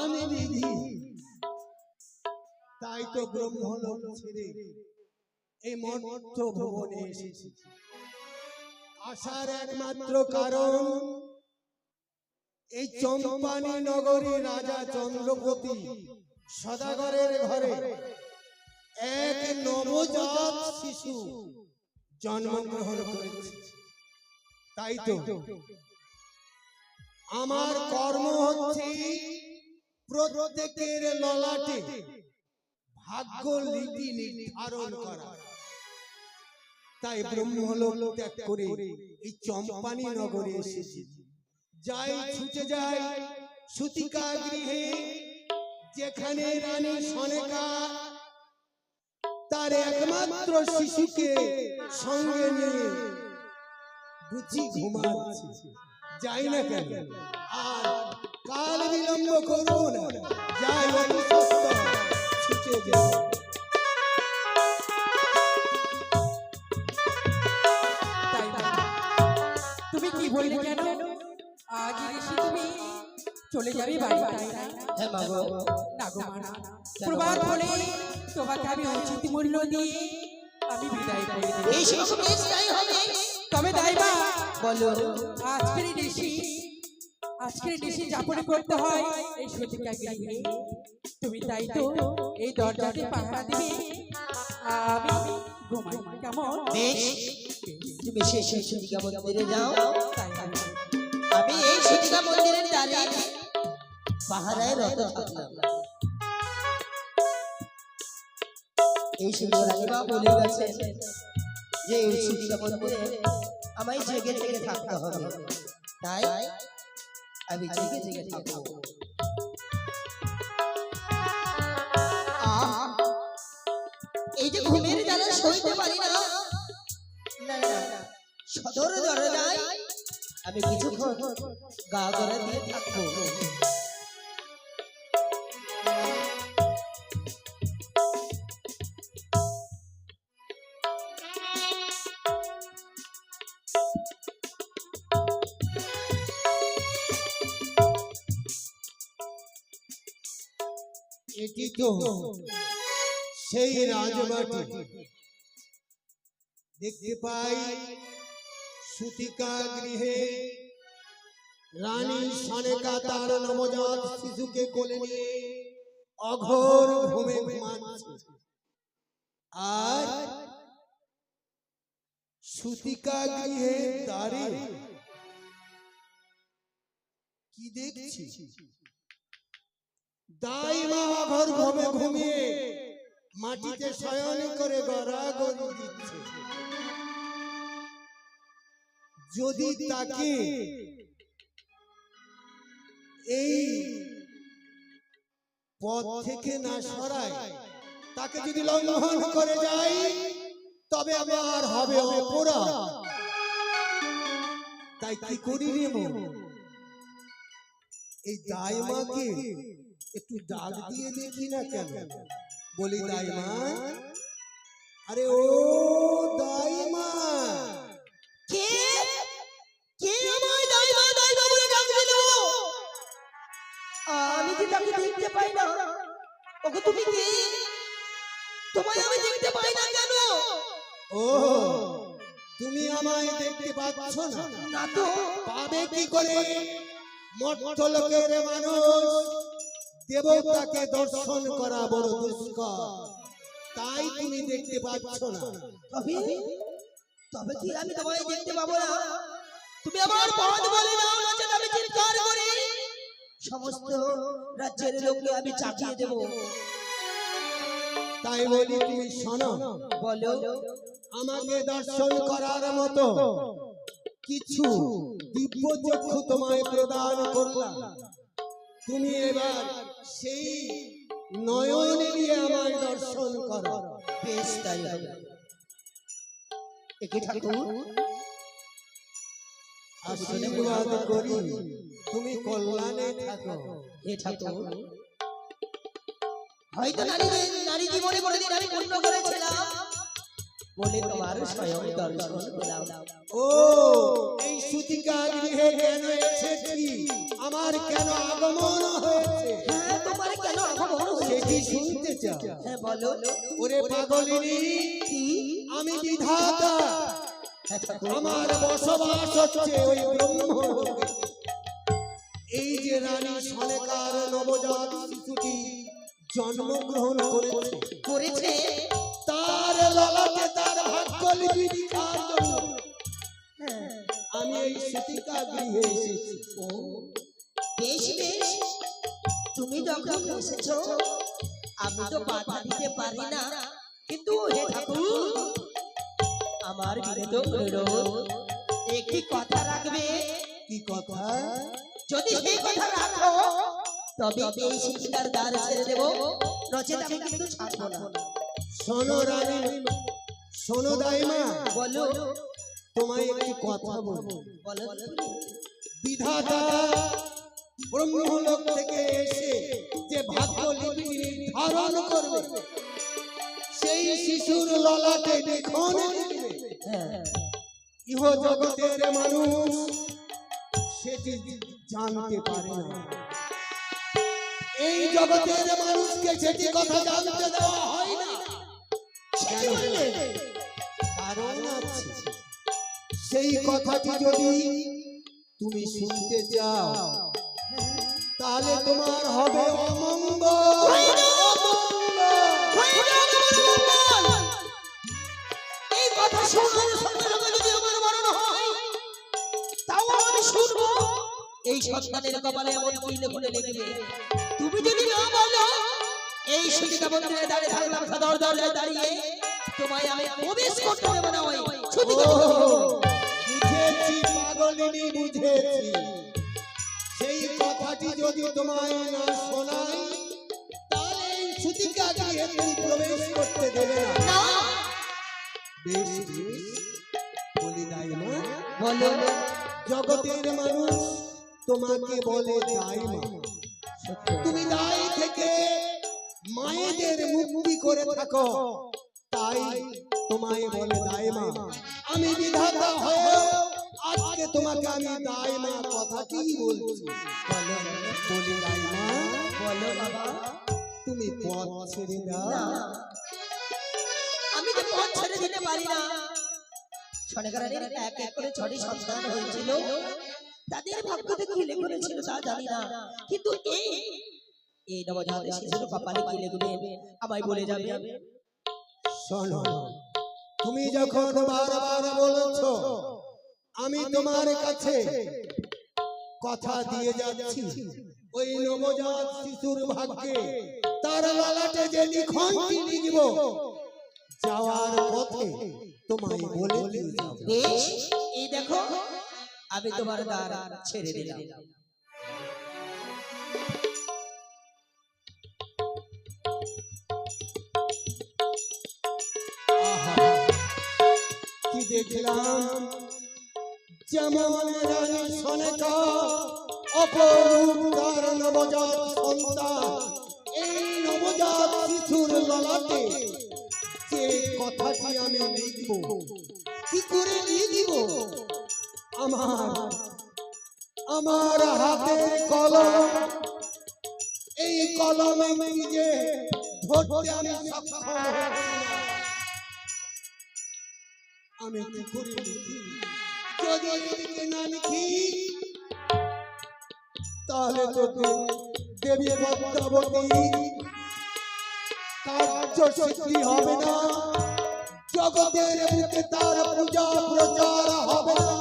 আমি বিধি, তাই তো ব্রহ্মলোক ছেড়ে এই মর্ত্য ভুবনে এসেছি। আসার একমাত্র কারণ এই চম্পানী নগরী রাজা চন্দ্রপতি সদাগরের ঘরে এক নবজাত শিশু জন্মগ্রহণ করেছে। তাই তো আমার কর্ম হচ্ছে প্রত্যেকের ললাটে ভাগ্য লিপি নির্ধারণ করা। তাই ব্রহ্মলোক ত্যাগ করে এই চম্পানী নগরে এসেছি। যাই ছুটে যাই সুতিকা গৃহে, যেখানে রানী সনেকা তার একমাত্র শিশুকে সঙ্গে নিয়ে বুঝি ঘুমাচ্ছে। যাই না কেন, আর কাল বিলম্ব করো না, যাই অতি সত্বর ছুটে যাই। তুমি কি বললে কেন? আজ এসে তুমি চলে যাবে বাড়ি? হ্যাঁ মা গো। না গো মা, প্রভাত হলে তোমাকে আমি উচিত মূল্য দিয়ে আমি বিদায় করে দেব। এই সব তাই হবে। তবে দাইবা বলো, আজকের দেশে যাপনে করতে হয় এই সতিকা গৃহে। তুমি তাই তো এই দরজাতে পাহারা দিবে, আমি ঘুমাই। কেমন? বেশ, তুমি সেই সতিকা মন্দিরে যাও, তাই আমি এই সতিকা মন্দিরের দ্বারে পাহারায় রত থাকলাম। এই সুন্দর রানীমা বলে গেছেন যে এই সতিকা মন্দিরে আমায় জেগে জেগে থাকতে হবে, তাই আমি জেগে জেগে থাকবো। এই যে ঘুমের জ্বালা সইতে পারি না, সদর দরজায় আমি কিছুক্ষণ গা গড়া দিয়ে থাকবো। এটি তো সেই রাজবাটি। দেখতে পাই সুতিকা গৃহে রানী সনেকা তার নবজাত শিশুকে কোলে নিয়ে অঘোর ঘুমে ঘুমাচ্ছে। আর সুতিকা গৃহে দ্বারে কি দেখছি? দাইমা অঘোর ঘুমে ঘুমিয়ে মাটিতে শয়ন করে গড়াগড়ি দিচ্ছে। যদি তাকে এই পথ থেকে না সরায়, তাকে যদি লঙ্ঘন করে যাই, তবে আমার হবে অপরাধ। তাই কি করি নেব? এই দাইমাকে একটু ডাক দিয়ে দেখি না কেন? বলি, দাইমা, আরে ও দাইমা। কে কে আমায় দাইমা দাইমা বলে ডাক দিল? আমি যে তাকে দেখতে পাই না। ওগো তুমি কে? তোমায় আমি দেখতে পাই না কেন? ও, তুমি আমায় দেখতে পাচ্ছ না? না তো। পাবে কি করে? মর্ত্যলোকের মানুষ দেবতাকে দর্শন করা বড় দুষ্কর, তাই তুমি দেখতে পাচ্ছ না। তবে তবে কি আমি তোমায় দেখতে পাবো না? তুমি আমার পথ বলে দাও, নচেৎ আমি চিৎকার করি সমস্ত রাজ্যের লোককে আমি চাপিয়ে দেব। তাই বলি, তুমি শোনো। বলো। আমাকে দর্শন করার মতো কিছু দিব্য চক্ষু তোমায় প্রদান করলাম। তুমি এবার সেই নয়ন দিয়ে আমায় দর্শন করো। বেশ, তাই হবে। একে ঠাকুর আশীর্বাদ করি, তুমি কল্যাণে থাকো। হে ঠাকুর, হয়তো নারী জীবনে কোনোদিন আমি পুণ্য করেছিলাম, বলে তোমার স্বয়ং দর্শন পেলাম। ও এই সুতিকা গৃহে কেন এসেছি, আমার কেন আগমন হয়েছে, হ্যাঁ, তোমার কেন আগমন সেটি হয়েছে? শুনতে চাও? হ্যাঁ, বলো। ওরে পাগলিনী, কি? আমি বিধাতা, হ্যাঁ, ঠাকুর। আমার বসবাস হচ্ছে ওই ব্রহ্মলোকে। এই যে রানী সনেকার নবজাত শিশুটি জন্মগ্রহণ করেছে, করেছে? তার ললাটে তার ভাগ্য লিপি লিখার জন্য হ্যাঁ। আমি এই সুতিকা গৃহে এসেছি। ও, বেশ বেশ, তুমি যখন এসেছো আমি তো বাধা দিতে পারি না, কিন্তু হে ঠাকুর, আমার বিরত অনুরোধ, একটি কথা রাখবে। কি কথা? যদি সেই কথা রাখো তবে এই শিক্ষার দ্বার ছেড়ে দেবো, নচেত আমি কিন্তু ছাড়বো না। শোনো রানী, শোনো দাইমা, বলো। তোমায় একটি কথা বলবো। বলো। বিধাতা ব্রহ্মলোক থেকে এসে যে ভাগ্য লিপি নির্ধারণ করবে, সেই শিশুর ললাটে লিখন লিখবে। হ্যাঁ। ইহ জগতের মানুষ সেটি জানতে পারে না। এই জগতের মানুষকে সেটি কথা জানতে দেওয়া হয় না। কেন? কারণ আছে। সেই কথাটি যদি তুমি শুনতে চাও, তাহলে তোমার হবে অমঙ্গল। এই কথা শোনার সঙ্গে সঙ্গে যদি আমার মরণ হয়, তাও আমি শুনবো। এই সন্তানের কপালে এমন কি লেখনে লিখবে, তুমি যদি না বলো, এই সুতিকা মন্দিরে দাঁড়িয়ে থাকলাম সদর দরজায় দাঁড়িয়ে, তোমায় আমি প্রবেশ করতে দেবো না। ওই সুতিকা বুঝেছি পাগলিনী, বুঝেছি। সেই কথাটি যদি তোমায় না শোনাই, তাহলে এই সুতিকা গৃহে তুমি প্রবেশ করতে দেবে না। না। বেশ বেশ, বলি দাইমা, বলো। জগতের মানুষ তোমাকে বলে দাইমা। তুমি দায় থেকে মায়েদের মুক্তি করে থাকো, তাই তোমায় বলে দাইমা। আমি বিধাতা হয়ে আজকে তোমাকে আমি দাইমা কথাটি বলছি। বলি দাইমা, বলো বাবা। তুমি পথ ছেড়ে দাও। না, আমি তো পথ ছেড়ে দিতে পারি না। সনেকারের এক এক করে 6টি সন্তান হয়েছিল, তাদের ভাগ্যতে কি লেখেছিল তা জানি না, কিন্তু এই নবজাত শিশুর কপালে কি লিখবে আমায় বলে যাবে। শোনো, তুমি যখন বারবার বলছো, আমি তোমার কাছে কথা দিয়ে যাচ্ছি, ওই নবজাত শিশুর ভাগ্যে তার ললাটে যে লিখনটি লিখব, যাওয়ার পথে তোমায় বলে দিয়ে যাব। বেশ, এই দেখো আমি তোমার দ্বার ছেড়ে দিলাম। আহা, কি দেখলাম, যেমন রানী সনেকা অপরূপ তার নবজাত সন্তান, এই নবজাত শিশুর ললাটে যে কথাটি আমি লিখব, কি করে লিখব? আমার হাতের কলম, এই কলমে নিজে ধরতে আমি সক্ষম হচ্ছি না। আমি কি করে লিখি? যদি এদিকে না লিখি, তাহলে তোকে দেবী পদ্মাবতী কার্য সিদ্ধি হবে না, জগতের বুকে তার পূজা প্রচার হবে না।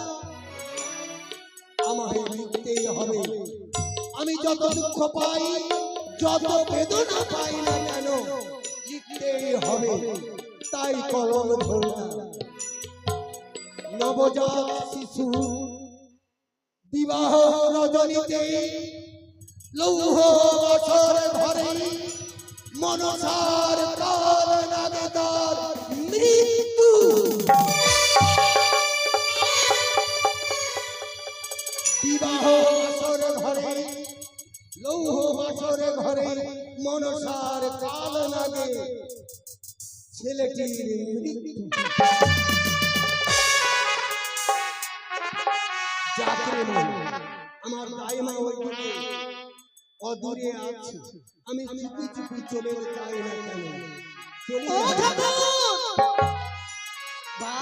আমায় লিখতেই হবে। আমি যত দুঃখ পাই, যত বেদনা পাই না কেন, লিখতেই হবে। তাই কলম ধরলাম। নবজাত শিশু বিবাহ রজনীতে লৌহ বছর ঘরে মনসার কাল নাগে তার মৃত্যু। বিবাহ বছর ঘরে লৌহ বছর ঘরে মনসার কাল নাগে, ছেলেটির মৃত্যু। যাকে বলে আমার দাইমা ওইদিকে অদূরে আছে, আমি চুপি চুপি চলে যাই না কেন, চলে ও যাই। ঠাকুর বা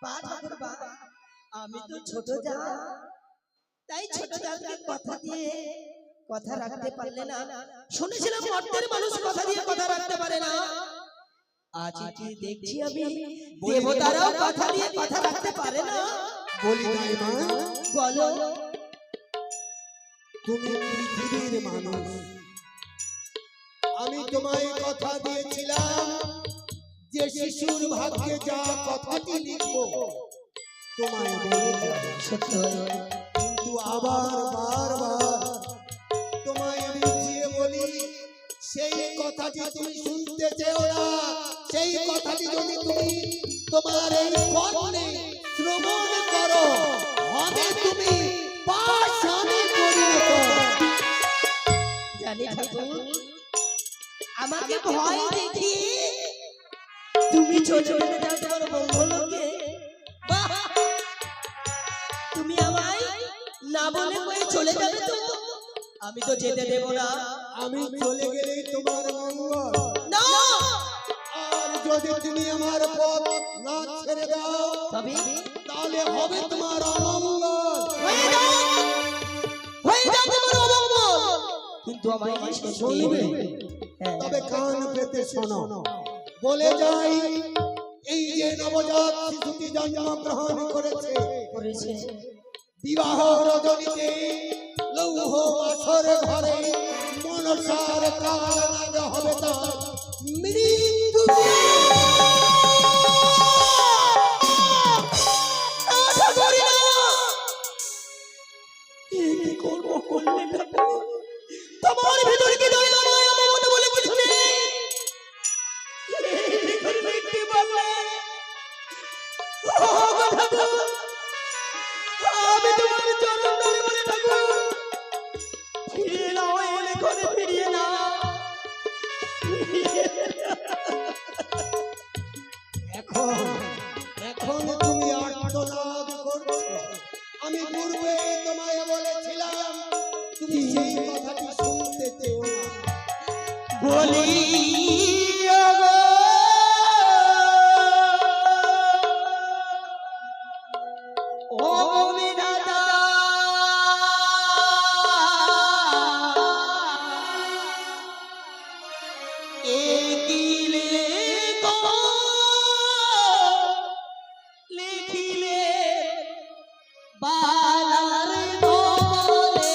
বা ঠাকুর বা, আমি তো ছোট যা, তাই ছোট জাতকে কথা দিয়ে কথা রাখতে পারলে না। শুনেছিলাম মর্তের মানুষ কথা দিয়ে কথা রাখতে পারে না, আজ কি দেখছি আমি দেবতারাও কথা দিয়ে কথা রাখতে পারে না। বলি দাইমা, বলো তুমি পৃথিবীর মানুষ, আমি তোমায় কথা দিয়েছিলাম যে শিশুর ভাগ্যে যা কথাটি লিখবো তোমায় বলে যাব। সত্য কিন্তু আবার বারবার তোমায় বুঝিয়ে বলি, সেই কথাটি তুমি শুনতে চেও না। সেই কথাটি যদি তুমি তোমার এই কর্ণে শ্রবণ করো, হবে তুমি পাষাণে পরিণত। জানি ঠাকুর, আমাকে ভয় দেখি তুমি চলে চলে যাও তোমার মঙ্গলকে। বাহ! তুমি আমায় না বলে কই চলে যাবে তো? আমি তো যেতে দেব না। আমি চলে গেলেই তোমার মঙ্গল, না আর যদি তুমি আমার পথ না ছেড়ে দাও তবে তাহলে হবে তোমার অমঙ্গল। হয়ে যাবে তোমার অমঙ্গল। কিন্তু আমায় যে শেষ শুনবে? হ্যাঁ। তবে কান পেতে শোনো, বলে যাই, এই যে নবজাত শিশুটি জন্মগ্রহণ করেছে, করেছে বিবাহ রজনীতে লৌহ পাথর ঘরে মনসার কাল হবে তার মৃত্যু। তোমার ভিতরে কি দয়া মায়া মমতা বলে কিছু নেই? কি বললে? ও ঠাকুর, আমি তোমার চরণ ধরে বলি ঠাকুর, ফিরিয়ে নাও, এলে করে ফিরিয়ে নাও। এখন এখন তুমি আর্তনাদ করছো। আমি পূর্বে তোমায় বলেছিলাম তুমি সেই কথাটি শুনতে চেও না। বলি ও বিধাতা, একিলে তো লিখিলে বালার দোলে।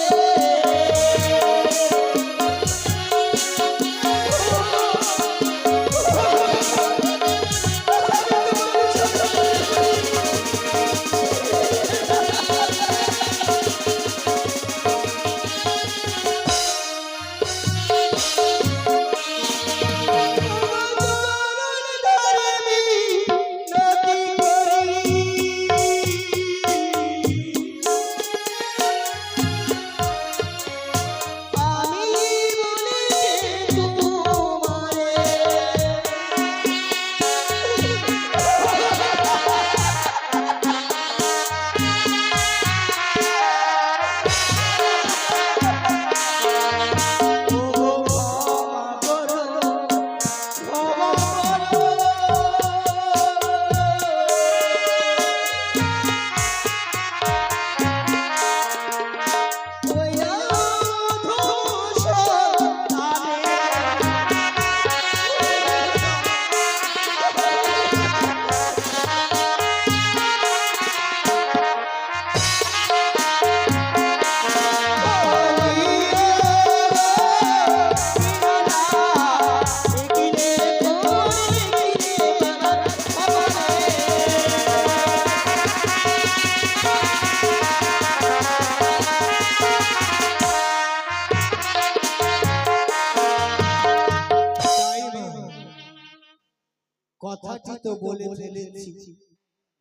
কথাটি তো বলে ফেলেছি,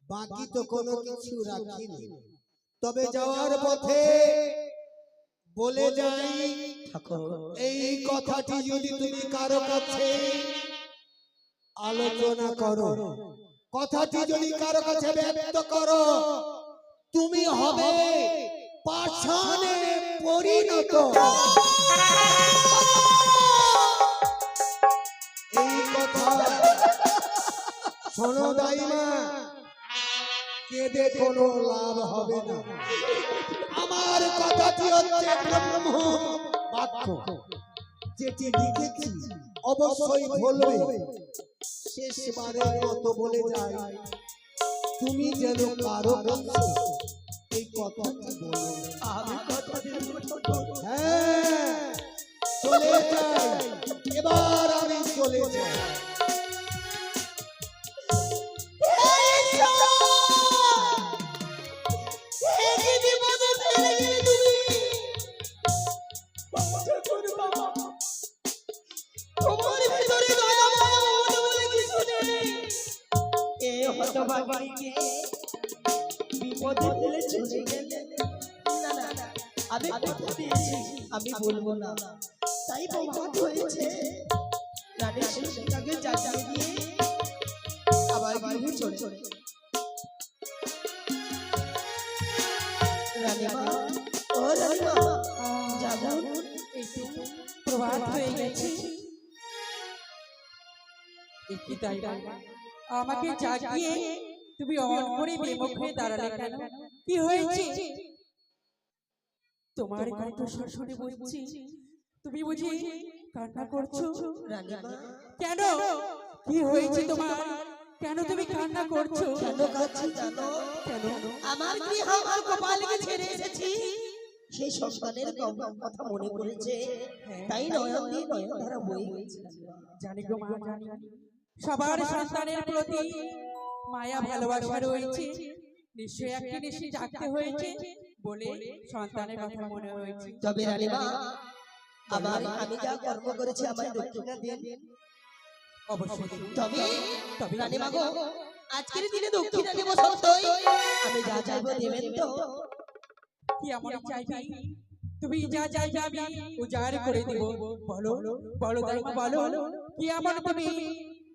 বাকি তো কোনো কিছু রাখিনি। তবে যাওয়ার পথে বলে যাই, এই কথাটি যদি তুমি কারো কাছে আলোচনা করো। কথাটি যদি কারো কাছে ব্যক্ত করো, তুমি হবে পাষাণে পরিণত। এই কথা শোনো দাইমা, কেঁদে কোনো লাভ হবে না। আমার কথাটি হচ্ছে ব্রহ্ম বাক্য, যেটি লিখেছি অবশ্যই বলবে। শেষবারের মতো বলে যাই, তুমি যেন কারো কাছে এই কথাটি বলো। আমি কথা দিলাম। হ্যাঁ, চলে যাই, এবার আমি চলে যাই। বিপদে ফেলে চলে গেলে না না না, আমি কথা দিয়েছি আমি বলবো না, তাই প্রমাদ হয়েছে। রানী সুসীতাকে জানিয়ে দিয়ে আবার গৃহে চলে রানীমা, ও রানীমা, যাবো। এই তো প্রভাত হয়ে গেছে। কি তাই আমাকে জাগিয়ে তুমি অমন করে বিমুখ হয়ে দাঁড়ালে কেন? কি হয়েছে? তোমার কণ্ঠস্বর শুনে বুঝছি তুমি বুঝি কান্না করছো। রানীমা, কেন? কি হয়েছে তোমার? কেন তুমি কান্না করছো? কেন কাঁদছি জানো? কেন? আমার গৃহ আমার কপালকে ছেড়ে এসেছি, সেই সন্তানের কথা মনে পড়েছে, তাই নয়ন দিয়ে নয়ন ধারা বই গেছে। জানি গো মা, জানি সবার সন্তানের প্রতি মায়া ভালোবাসা রয়েছে, নিশ্চয়ই একটা নিশি জাগতে হয়েছে বলে সন্তানের কথা মনে হয়েছে। তবে রানীমা, আবার আমি যা কর্ম করেছি আমার দক্ষিণা দিন। অবশ্যই দেব। তবে তবে রানীমা গো, আজকের দিনে দক্ষিণা দেব সত্যই, আমি যা চাইবো দেবেন তো? কি আমার চাইবি? তুমি যা চাইবে আমি উজাড় করে দেব। বলো বলো দাইমা, বলো কি এমন তুমি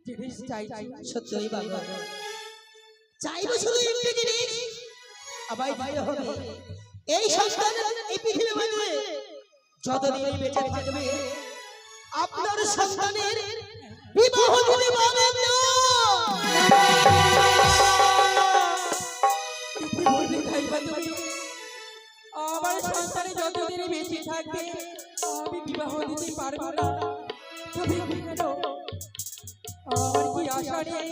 জিনিস চাইছি? সত্যই বাবা, চাইবো শুধু একটি জিনিস, আবার দিতে হবে। এই সন্তান এই পৃথিবীর মধ্যে যতদিন বেঁচে থাকবে, আপনার সন্তানের বিবাহ দিতে পারবেন না। কি বললে দাইমা তুমি? আমার সন্তানে যতদিন বেঁচে থাকবে আমি বিবাহ দিতে পারবো না। তবে কেন? আমার কি আশা নেই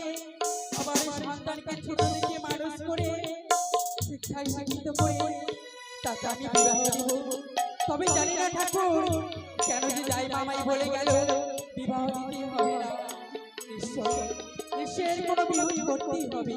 আমার সন্তানকে ছোট থেকে মানুষ করে শিক্ষায় শিক্ষিত করে তাকে আমি বিবাহ দেব? তবে জানি না ঠাকুর, কেন যে যাই মামাই বলে গেল বিবাহ দিতে হবে না। নিশ্চয় নিশ্চয়ের কোনো বিরোধ করতেই হবে।